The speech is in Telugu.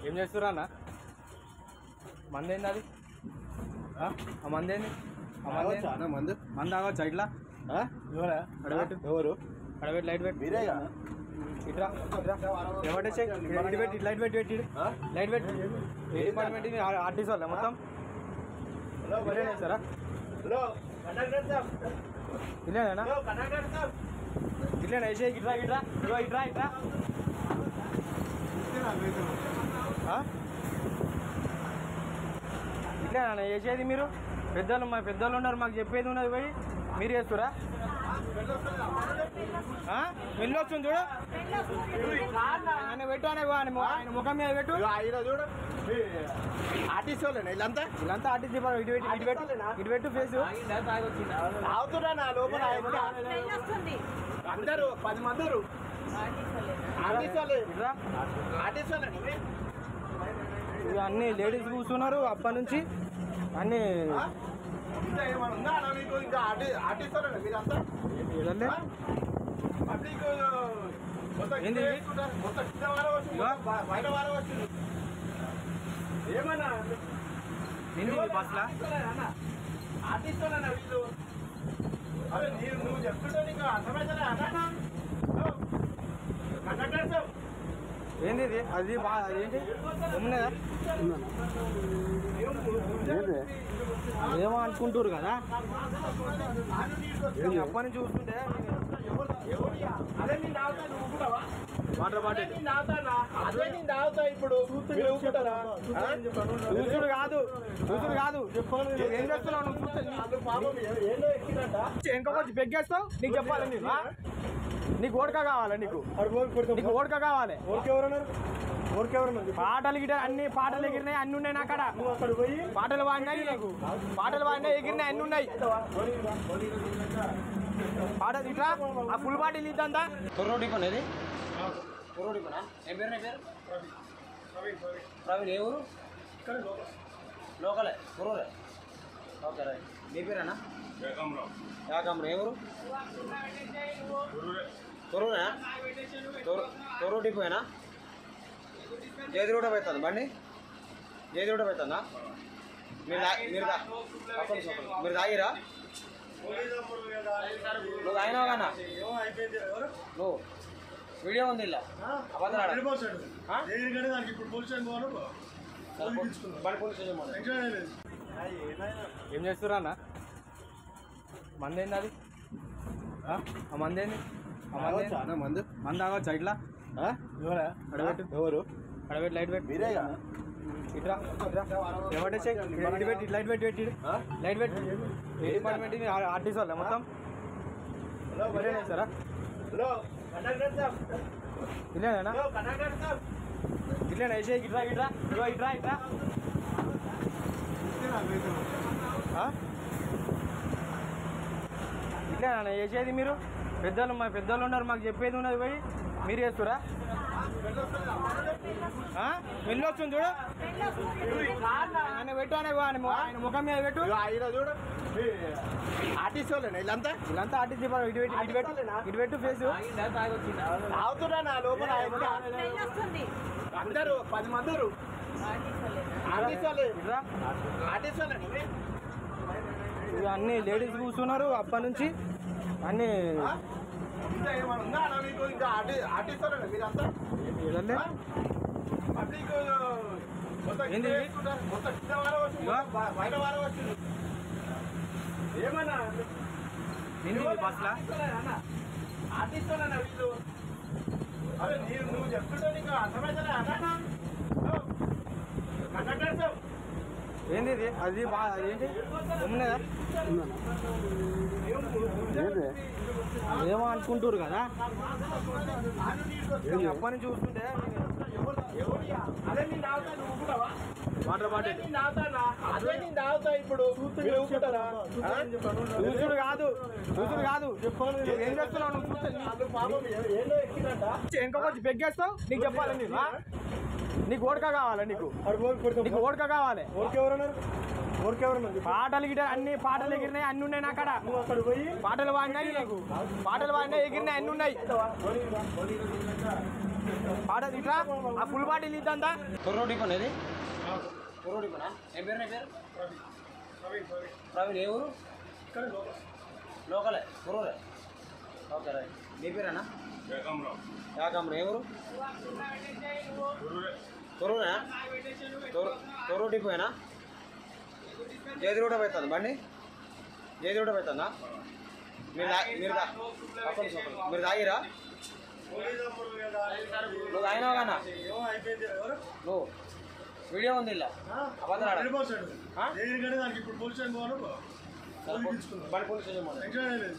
ఏం చేస్తురా అన్న? మంది ఏంది అది? ఆ మంది ఏంది? మంది తాగొచ్చా ఇట్లా? అడబెట్టు ఎవరు అడబెట్టు లైట్ పెట్టు మీరేగా ఇట్రా ఎవరి లైట్ పెట్టి లైట్ పెట్టు ఏ డిపార్ట్మెంట్ ఇది? ఆర్టీసీ వాళ్ళ మొత్తం ఇల్లేనా సారా? ఇల్లేనా ఇల్లేనా వేసే ఇట్రా ఇట్రా ఇట్రా ఇట్రా ఇట్లేనా వేసేది? మీరు పెద్దలు మా పెద్దలు ఉన్నారు, మాకు చెప్పేది ఉన్నది పోయి మీరు చేస్తురా? వెళ్ళి వస్తుంది చూడు, ఆయన పెట్టు ఆయన ముఖం మీద పెట్టు. చూడు ఆర్టీసీ వాళ్ళేనా వీళ్ళంతా? వీళ్ళంతా ఆర్టీసీ ఇటు పెట్టు ఫేస్. తాగుతున్నా నా లోపల అందరూ 10 మంది ఆర్టీసీ వాళ్ళే. ఆర్టీసీ వాళ్ళే ఇక అన్ని లేడీస్ కూర్చున్నారు అప్పటి నుంచి అన్ని. ఇంకా ఏమైనా ఉందా మీకు? ఇంకా ఆర్టీసీ వాళ్ళేనా మీరంతా? పబ్లిక్ ఏంది మొత్తం బయట వారం వచ్చింది ఏమన్నా బస్లా ఆర్టీసీ వాళ్ళేనా వీళ్ళు? అరే నువ్వు చెప్తుంటే నీకు అర్థమైతలే అన్న? కండక్టర్ సార్ ఏంది ఇది? అది ఏంటి ఉన్నదా? ఏమో అనుకుంటారు కదా అప్పటి నుంచి చూస్తుంటే. వాటర్ బాటిల్ ఇప్పుడు చూసుడు కాదు ఏం చేస్తున్నావు నువ్వు? చూస్తే ఇంకొకటి పెగ్గేస్తావు. నీకు చెప్పాలి, నీకు ఓడక కావాలి, నీకు ఓడక కావాలి. పాటలు గిట అన్ని పాటలు ఎగిరినాయి, అన్ని ఉన్నాయి నా అక్కడ. పాటలు పాడినాయి, నీకు పాటలు పాడినాయి, ఎగిరినాయి, అన్ని ఉన్నాయి. పాటలు ఇట్లా ఆ ఫుల్ బాటిల్ ఇద్దంతా. కుర్రోడి పని అది కుర్రోడి పనా? ఏం పేరు? నా పేరు ప్రవీణ్. ఏ ఊరు? లోకలే కుర్రోడే. Okay right. మీ పేరేనా? యాకమ్రా. ఏ ఊరు? తొర్రూరా? తొర్రూరు డిపోయేనా? జయది రోడ్ అవుతుంది బండి? జయది రోడ్ అవుతుందా? మీరు తాగిరా? నువ్వు తాగినావు కన్నా? నువ్వు వీడియో ఉంది ఇలా ఏం చేస్తురా అన్న? మంది ఏంది అది? ఆ మంది ఏంది? మంది తాగొచ్చా ఇట్లా? అడబెట్టు ఎవరు అడబెట్టు లైట్ పెట్టు మీరేగా ఇట్రా ఎవరి లైట్ పెట్టి లైట్ పెట్టు ఏ డిపార్ట్మెంట్ ఇది? ఆర్టీసీ వాళ్ళ మొత్తం ఇల్లేనా సారా? ఇల్లేనా ఇల్లేనా వేసే ఇట్రా ఇట్రా ఇట్లేనా వేసేది? మీరు పెద్దలు మా పెద్దలు ఉన్నారు, మాకు చెప్పేది ఉన్నది పోయి మీరు చేస్తురా? వెళ్ళి వస్తుంది చూడు, ఆయన పెట్టు ఆయన ముఖం మీద పెట్టు. చూడు ఆర్టీసీ వాళ్ళేనా వీళ్ళంతా? ఆర్టీసీ ఇటు పెట్టు ఫేస్. తాగుతున్నా నా లోపల అందరూ 10 మంది ఆర్టీసీ వాళ్ళే. ఆర్టీసీ వాళ్ళే ఇక అన్ని లేడీస్ కూర్చున్నారు అప్పటి నుంచి అన్ని. ఇంకా ఏమైనా ఉందా మీకు? ఇంకా ఆర్టీసీ వాళ్ళేనా మీరంతా? పబ్లిక్ మొత్తం బయట వారం వచ్చింది ఏమన్నా బస్లా ఆర్టీసీ వాళ్ళేనా వీళ్ళు? అరే నువ్వు చెప్తుంటే నీకు అర్థమైతలే అన్న? కండక్టర్ సార్ ఏంది ఇది? అది ఏంటి ఉన్నదా? ఏమో అనుకుంటారు కదా అప్పటి నుంచి చూస్తుంటే. వాటర్ బాటిల్ ఇప్పుడు చూసుడు కాదు ఏం చేస్తున్నావు నువ్వు? చూస్తే ఇంకొకటి పెగ్గేస్తావు. నీకు చెప్పాలి, నీకు ఓడక కావాలి, నీకు ఓడక కావాలి. పాటలు గిట అన్ని పాటలు ఎగిరినాయి, అన్ని ఉన్నాయి నా అక్కడ. పాటలు పాడినాయి, నీకు పాటలు పాడినాయి, ఎగిరినాయి, అన్ని ఉన్నాయి. ఆర్డర్ ఇట్లా ఆ ఫుల్ బాటిల్ ఇద్దా కుర్రో డిపో అనేది కుర్రో డిపోనా ఏం పేరు నీ పేరు ప్రవీణ్ ఏ ఊరు లోకలే కుర్రోరే ఓకే రైట్ నీ పేరేనా యాకమ్రావు ఏ ఊరు కుర్రూరేనా కుర్రో డిపోనా ఏది రోడ్ అవుతుంది బండి ఏది రోడ్ అవుతుందా మీరు తాగిరా నువ్వు తాగినావు కన్నా నువ్వు వీడియో ఉంది ఇలా బండి పోలీస్ స్టేషన్